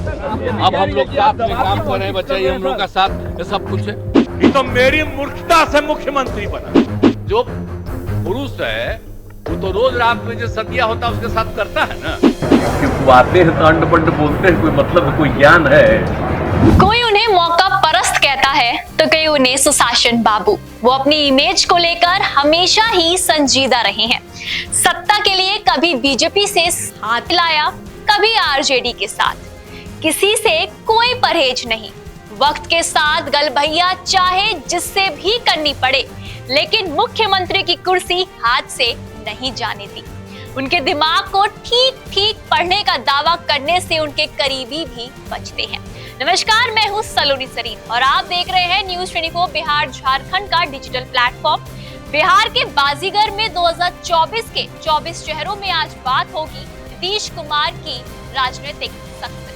अब हम लोग क्या अपने काम कर रहे हैं, बच्चे हम लोग का साथ ये सब कुछ है। ये तो मेरी मूर्खता से मुख्यमंत्री बना। जो पुरुष है वो तो रोज रात में जो सतिया होता है उसके साथ करता है ना। बातें हैं तो अंड पंड बोलते हैं, कोई मतलब कोई ज्ञान है। कोई उन्हें मौका परस्त कहता है तो कोई उन्हें सुशासन बाबू। वो अपनी इमेज को लेकर हमेशा ही संजीदा रहे हैं। सत्ता के लिए कभी बीजेपी से हाथ लाया, कभी आरजेडी के साथ। किसी से कोई परहेज नहीं। वक्त के साथ गलभैया चाहे जिससे भी करनी पड़े, लेकिन मुख्यमंत्री की कुर्सी हाथ से नहीं जाने दी। उनके दिमाग को ठीक ठीक पढ़ने का दावा करने से उनके करीबी भी बचते हैं। नमस्कार, मैं हूं सलोनी सरीन और आप देख रहे हैं न्यूज़ 24 बिहार झारखंड का डिजिटल प्लेटफॉर्म। बिहार के बाजीगर में 2024 के 24 शहरों में आज बात होगी नीतीश कुमार की राजनीतिक सक्सेस।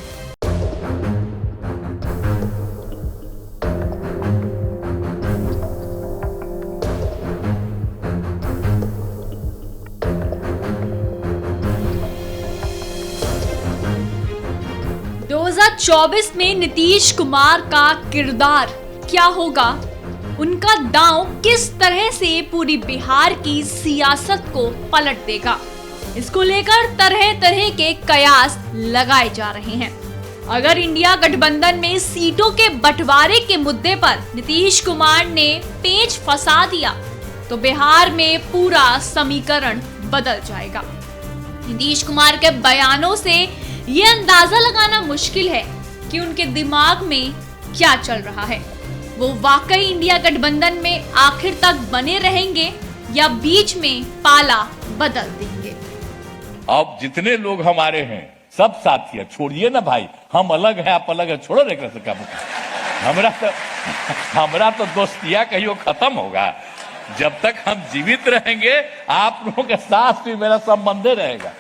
में नीतीश कुमार का किरदार क्या होगा, उनका दांव किस तरह से पूरी बिहार की सियासत को पलट देगा, इसको लेकर तरह तरह के कयास लगाए जा रहे हैं। अगर इंडिया गठबंधन में सीटों के बंटवारे के मुद्दे पर नीतीश कुमार ने पेच फंसा दिया तो बिहार में पूरा समीकरण बदल जाएगा। नीतीश कुमार के बयानों से ये अंदाजा लगाना मुश्किल है कि उनके दिमाग में क्या चल रहा है। वो वाकई इंडिया गठबंधन में आखिर तक बने रहेंगे या बीच में पाला बदल देंगे। अब जितने लोग हमारे हैं सब साथी है, छोड़िए ना भाई, हम अलग हैं आप अलग है, छोड़ो रे क्या हमरा तो दोस्तिया कहियो खत्म होगा। जब तक हम जीवित रहेंगे आप लोगों के साथ भी मेरा संबंध रहेगा,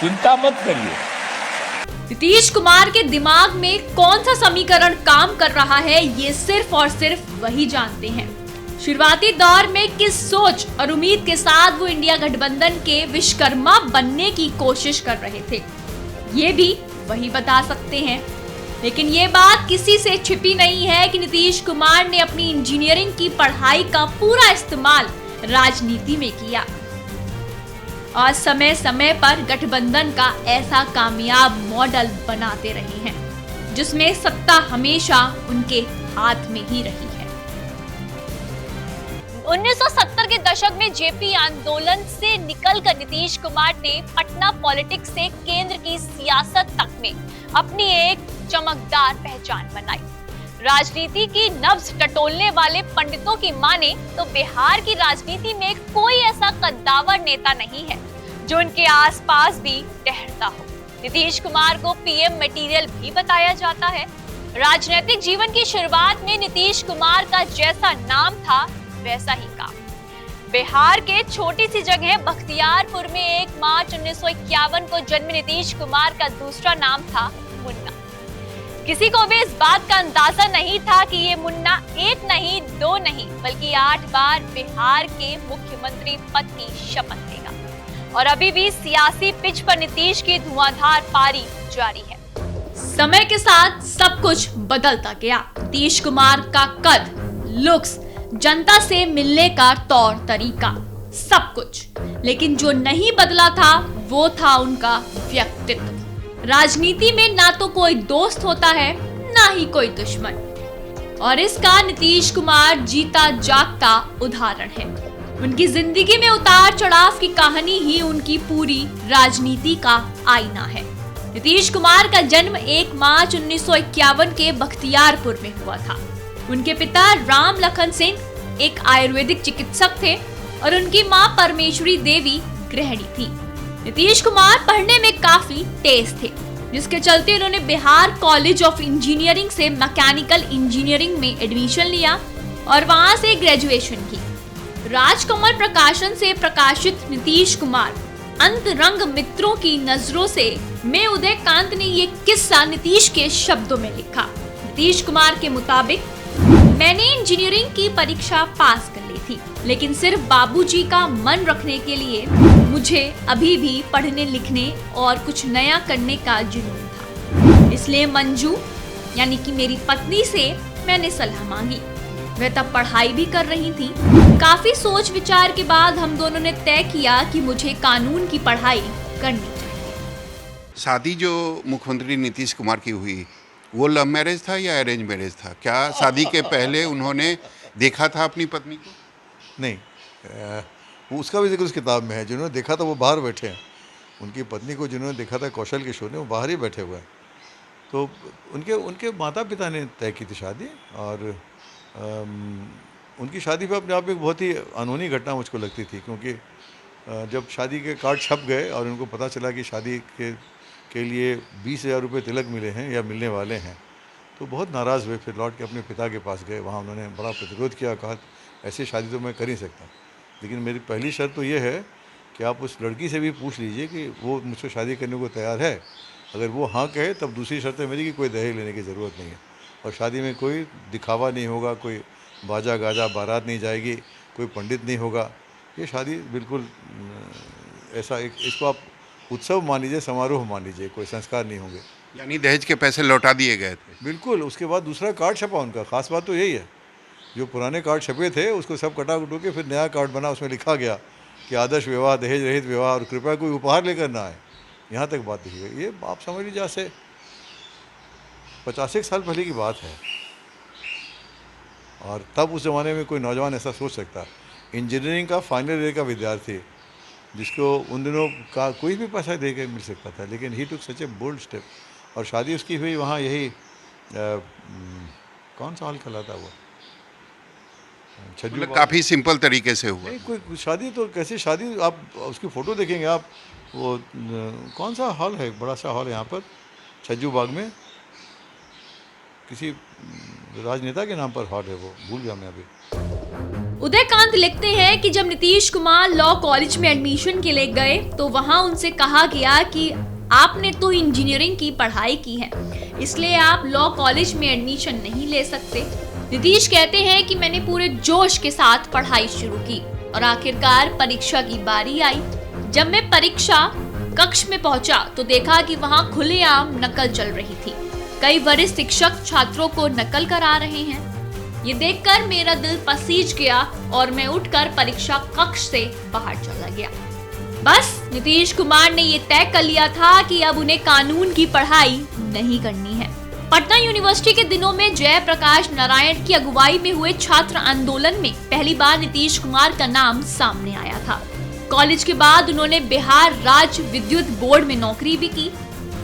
चिंता मत करिए। नीतीश कुमार के दिमाग में कौन सा समीकरण काम कर रहा है, ये सिर्फ और सिर्फ वही जानते हैं। शुरुआती दौर में किस सोच और उम्मीद के साथ वो इंडिया गठबंधन के विश्वकर्मा बनने की कोशिश कर रहे थे, ये भी वही बता सकते हैं। लेकिन ये बात किसी से छिपी नहीं है कि नीतीश कुमार ने अपनी इंजीनियरिंग की पढ़ाई का पूरा इस्तेमाल राजनीति में किया और समय समय पर गठबंधन का ऐसा कामयाब मॉडल बनाते रहे हैं जिसमें सत्ता हमेशा उनके हाथ में ही रही है। 1970 के दशक में जेपी आंदोलन से निकलकर नीतीश कुमार ने पटना पॉलिटिक्स से केंद्र की सियासत तक में अपनी एक चमकदार पहचान बनाई। राजनीति की नब्ज टटोलने वाले पंडितों की माने तो बिहार की राजनीति में कोई ऐसा कद्दावर नेता नहीं है जो उनके आसपास भी टहलता हो। नीतीश कुमार को पीएम मटेरियल भी बताया जाता है। राजनीतिक जीवन की शुरुआत में नीतीश कुमार का जैसा नाम था वैसा ही काम। बिहार के छोटी सी जगह बख्तियारपुर में 1 मार्च 1951 को जन्मे नीतीश कुमार का दूसरा नाम था मुन्ना। किसी को भी इस बात का अंदाजा नहीं था कि ये मुन्ना 1 नहीं 2 नहीं बल्कि 8 बार बिहार के मुख्यमंत्री पद की शपथ लेगा और अभी भी सियासी पिच पर नीतीश की धुआंधार पारी जारी है। समय के साथ सब कुछ बदलता गया। नीतीश कुमार का कद, लुक्स, जनता से मिलने का तौर तरीका, सब कुछ। लेकिन जो नहीं बदला था वो था उनका व्यक्तित्व। राजनीति में ना तो कोई दोस्त होता है ना ही कोई दुश्मन, और इसका नीतीश कुमार जीता जागता उदाहरण है। उनकी जिंदगी में उतार चढ़ाव की कहानी ही उनकी पूरी राजनीति का आईना है। नीतीश कुमार का जन्म 1 मार्च 1951 के बख्तियारपुर में हुआ था। उनके पिता राम लखन सिंह एक आयुर्वेदिक चिकित्सक थे और उनकी मां परमेश्वरी देवी गृहिणी थी। नीतीश कुमार पढ़ने में काफी तेज थे, जिसके चलते उन्होंने बिहार कॉलेज ऑफ इंजीनियरिंग से मैकेनिकल इंजीनियरिंग में एडमिशन लिया और वहां से ग्रेजुएशन की। राजकमल प्रकाशन से प्रकाशित नीतीश कुमार अंतरंग मित्रों की नजरों से में उदयकांत ने ये किस्सा नीतीश के शब्दों में लिखा। नीतीश कुमार के मुताबिक, मैंने इंजीनियरिंग की परीक्षा पास कर ली थी, लेकिन सिर्फ बाबूजी का मन रखने के लिए मुझे अभी भी पढ़ने लिखने और कुछ नया करने का जुनून था। इसलिए मंजू यानी कि मेरी पत्नी से मैंने सलाह मांगी। वह तब पढ़ाई भी कर रही थी। काफी सोच विचार के बाद हम दोनों ने तय किया कि मुझे कानून की पढ़ाई करनी चाहिए। शादी जो मुख्यमंत्री नीतीश कुमार की हुई, वो लव मैरिज था या अरेंज मैरिज था? क्या शादी के पहले उन्होंने देखा था अपनी पत्नी को? नहीं, उसका भी जिक्र उस किताब में है। जिन्होंने देखा था वो बाहर बैठे हैं। उनकी पत्नी को जिन्होंने देखा था कौशल के शो ने, वो बाहर ही बैठे हुए हैं। तो उनके माता पिता ने तय की थी शादी, और उनकी शादी पे अपने आप में बहुत ही अनहोनी घटना मुझको लगती थी, क्योंकि जब शादी के कार्ड छप गए और उनको पता चला कि शादी के लिए 20,000 रुपये तिलक मिले हैं या मिलने वाले हैं, तो बहुत नाराज़ हुए। फिर लौट के अपने पिता के पास गए। वहाँ उन्होंने बड़ा प्रतिरोध किया, कहा ऐसी शादी तो मैं कर ही सकता, लेकिन मेरी पहली शर्त तो ये है कि आप उस लड़की से भी पूछ लीजिए कि वो मुझसे शादी करने को तैयार है। अगर वो हाँ कहे तब दूसरी शर्त है मेरी कि कोई दहेज लेने की ज़रूरत नहीं है, और शादी में कोई दिखावा नहीं होगा, कोई बाजा गाजा बारात नहीं जाएगी, कोई पंडित नहीं होगा। ये शादी बिल्कुल ऐसा इसको आप उत्सव मान लीजिए, समारोह मान लीजिए, कोई संस्कार नहीं होंगे। यानी दहेज के पैसे लौटा दिए गए थे? बिल्कुल। उसके बाद दूसरा कार्ड छपा उनका। ख़ास बात तो यही है, जो पुराने कार्ड छपे थे उसको सब कटा कुटू के फिर नया कार्ड बना, उसमें लिखा गया कि आदर्श विवाह, दहेज रहित विवाह, और कृपया कोई उपहार लेकर ना आए। यहाँ तक बात लिखी गई। ये आप समझ लीजिए से 50 साल पहले की बात है, और तब उस ज़माने में कोई नौजवान ऐसा सोच सकता। इंजीनियरिंग का फाइनल ईयर का विद्यार्थी जिसको उन दिनों का कोई भी पैसा दे के मिल सकता था, लेकिन ही टुक सच ए बोल्ड स्टेप। और शादी उसकी हुई वहाँ, यही कौन सा हॉल कहलाता वो, मतलब काफ़ी सिंपल तरीके से हुआ। नहीं, कोई शादी तो कैसी शादी, आप उसकी फ़ोटो देखेंगे आप, वो कौन सा हॉल है, बड़ा सा हॉल है यहाँ पर छज्जू बाग में, किसी राजनेता के नाम पर हॉल है, वो भूल गया मैं अभी। उदयकांत लिखते हैं कि जब नीतीश कुमार लॉ कॉलेज में एडमिशन के लिए गए तो वहां उनसे कहा गया कि आपने तो इंजीनियरिंग की पढ़ाई की है, इसलिए आप लॉ कॉलेज में एडमिशन नहीं ले सकते। नीतीश कहते हैं कि मैंने पूरे जोश के साथ पढ़ाई शुरू की और आखिरकार परीक्षा की बारी आई। जब मैं परीक्षा कक्ष में पहुंचा तो देखा कि वहां खुलेआम नकल चल रही थी। कई वरिष्ठ शिक्षक छात्रों को नकल करा रहे हैं। ये देखकर मेरा दिल पसीज गया और मैं उठकर परीक्षा कक्ष से बाहर चला गया। बस नीतीश कुमार ने ये तय कर लिया था कि अब उन्हें कानून की पढ़ाई नहीं करनी है। पटना यूनिवर्सिटी के दिनों में जयप्रकाश नारायण की अगुवाई में हुए छात्र आंदोलन में पहली बार नीतीश कुमार का नाम सामने आया था। कॉलेज के बाद उन्होंने बिहार राज्य विद्युत बोर्ड में नौकरी भी की,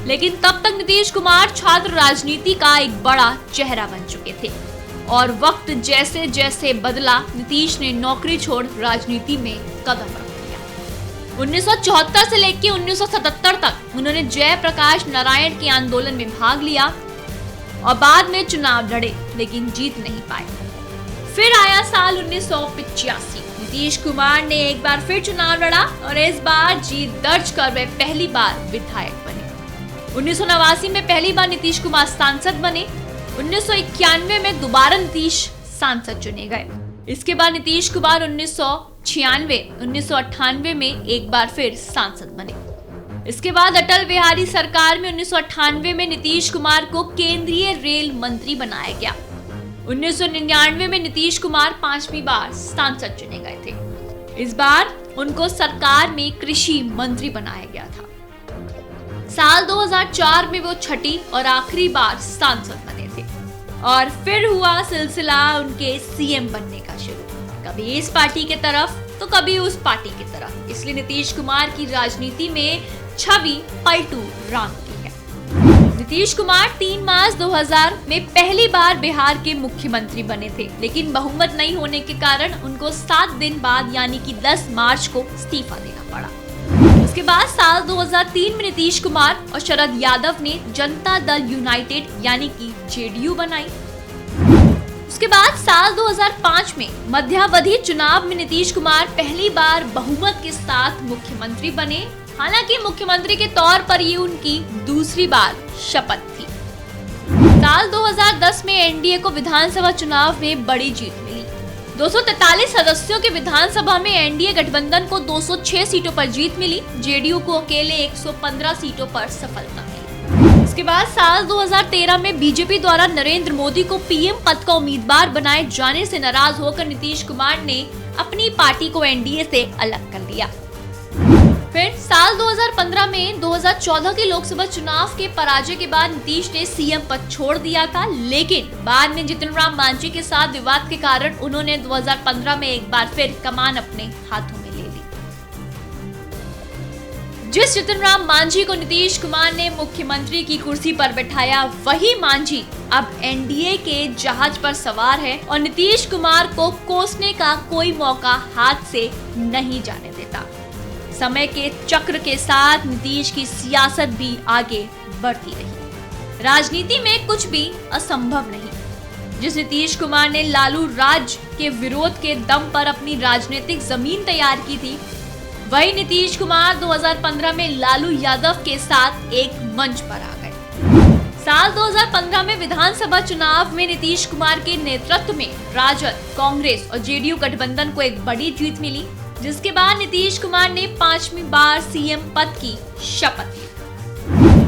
लेकिन तब तक नीतीश कुमार छात्र राजनीति का एक बड़ा चेहरा बन चुके थे और वक्त जैसे जैसे बदला नीतीश ने नौकरी छोड़ राजनीति में कदम रख दिया। 1974 से लेकर 1977 तक उन्होंने जयप्रकाश नारायण के आंदोलन में भाग लिया और बाद में चुनाव लड़े, लेकिन जीत नहीं पाए। फिर आया साल 1985। नीतीश कुमार ने एक बार फिर चुनाव लड़ा और इस बार जीत दर्ज कर वे पहली बार विधायक बने। 1989 में पहली बार नीतीश कुमार सांसद बने। 1991 में दोबारा नीतीश सांसद चुने गए। इसके बाद नीतीश कुमार 1996, 1998 में एक बार फिर सांसद बने। इसके बाद अटल बिहारी सरकार में 1998 में नीतीश कुमार को केंद्रीय रेल मंत्री बनाया गया। 1999 में नीतीश कुमार 5वीं बार सांसद चुने गए थे। इस बार उनको सरकार में कृषि मंत्री बनाया गया था। साल 2004 में वो छठी और आखिरी बार सांसद बने थे और फिर हुआ सिलसिला उनके सीएम बनने का शुरू। कभी इस पार्टी की तरफ तो कभी उस पार्टी की तरफ। इसलिए नीतीश कुमार की राजनीति में छवि पलटू राम की है। नीतीश कुमार 3 मार्च 2000 में पहली बार बिहार के मुख्यमंत्री बने थे, लेकिन बहुमत नहीं होने के कारण उनको 7 दिन बाद यानी कि 10 मार्च को इस्तीफा देना पड़ा। उसके बाद साल 2003 में नीतीश कुमार और शरद यादव ने जनता दल यूनाइटेड यानी कि जेडीयू बनाई। उसके बाद साल 2005 में मध्यावधि चुनाव में नीतीश कुमार पहली बार बहुमत के साथ मुख्यमंत्री बने। हालांकि मुख्यमंत्री के तौर पर ये उनकी दूसरी बार शपथ थी। साल 2010 में एनडीए को विधानसभा चुनाव में बड़ी जीत मिली। 243 सदस्यों के विधानसभा में एनडीए गठबंधन को 206 सीटों पर जीत मिली। जेडीयू को अकेले 115 सीटों पर सफलता मिली। उसके बाद साल 2013 में बीजेपी द्वारा नरेंद्र मोदी को पीएम पद का उम्मीदवार बनाए जाने से नाराज होकर नीतीश कुमार ने अपनी पार्टी को एनडीए से अलग कर लिया। फिर साल 2015 में 2014 के लोकसभा चुनाव के पराजय के बाद नीतीश ने सीएम पद छोड़ दिया था, लेकिन बाद में जितन राम मांझी के साथ विवाद के कारण उन्होंने 2015 में एक बार फिर कमान अपने हाथों में ले ली। जिस जितन राम मांझी को नीतीश कुमार ने मुख्यमंत्री की कुर्सी पर बैठाया, वही मांझी अब एनडीए के जहाज पर सवार है और नीतीश कुमार को कोसने का कोई मौका हाथ से नहीं जाने देता। समय के चक्र के साथ नीतीश की सियासत भी आगे बढ़ती रही। राजनीति में कुछ भी असंभव नहीं। जिस नीतीश कुमार ने लालू राज के विरोध के दम पर अपनी राजनीतिक जमीन तैयार की थी, वही नीतीश कुमार 2015 में लालू यादव के साथ एक मंच पर आ गए। साल 2015 में विधानसभा चुनाव में नीतीश कुमार के नेतृत्व में राजद, कांग्रेस और जेडीयू गठबंधन को एक बड़ी जीत मिली, जिसके बाद नीतीश कुमार ने 5वीं बार सीएम पद की शपथ ली।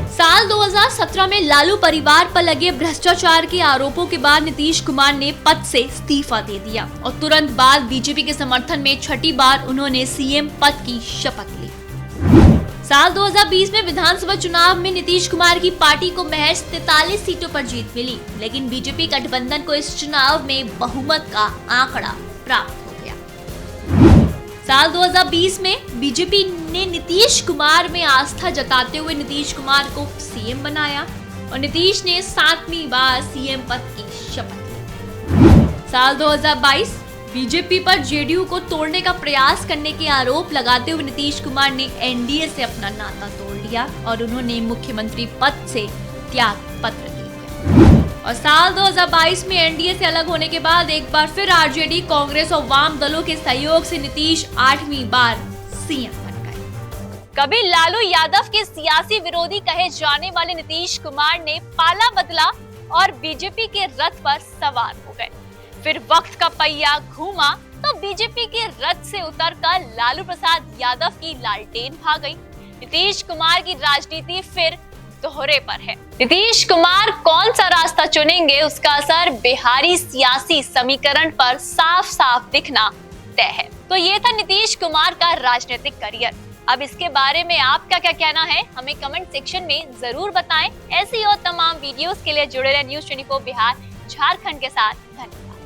साल 2017 में लालू परिवार पर लगे भ्रष्टाचार के आरोपों के बाद नीतीश कुमार ने पद से इस्तीफा दे दिया और तुरंत बाद बीजेपी के समर्थन में 6ठी बार उन्होंने सीएम पद की शपथ ली। साल 2020 में विधानसभा चुनाव में नीतीश कुमार की पार्टी को महज 43 सीटों पर जीत मिली, लेकिन बीजेपी गठबंधन को इस चुनाव में बहुमत का आंकड़ा प्राप्त हो गया। साल 2020 में बीजेपी ने नीतीश कुमार में आस्था जताते हुए नीतीश कुमार को सीएम बनाया और नीतीश ने 7वीं बार सीएम पद की शपथ ली। साल 2022 बीजेपी पर जेडीयू को तोड़ने का प्रयास करने के आरोप लगाते हुए नीतीश कुमार ने एनडीए से अपना नाता तोड़ लिया और उन्होंने मुख्यमंत्री पद से त्याग पत्र दे दिया। और साल 2022 में एनडीए से अलग होने के बाद एक बार फिर आरजेडी, कांग्रेस और वाम दलों के सहयोग से नीतीश 8वीं बार सीएम बन गए। कभी लालू यादव के सियासी विरोधी कहे जाने वाले नीतीश कुमार ने पाला बदला और बीजेपी के रथ पर सवार हो गए। फिर वक्त का पहिया घूमा तो बीजेपी के रथ से उतरकर लालू प्रसाद यादव की लालटेन भाग गई। नीतीश कुमार की राजनीति फिर दोहरे पर है। नीतीश कुमार कौन सा रास्ता चुनेंगे, उसका असर बिहारी सियासी समीकरण पर साफ साफ दिखना तय है। तो ये था नीतीश कुमार का राजनीतिक करियर। अब इसके बारे में आपका क्या कहना है, हमें कमेंट सेक्शन में जरूर बताएं। ऐसी और तमाम वीडियोस के लिए जुड़े रहे न्यूज़ 24 बिहार झारखंड के साथ। धन्यवाद।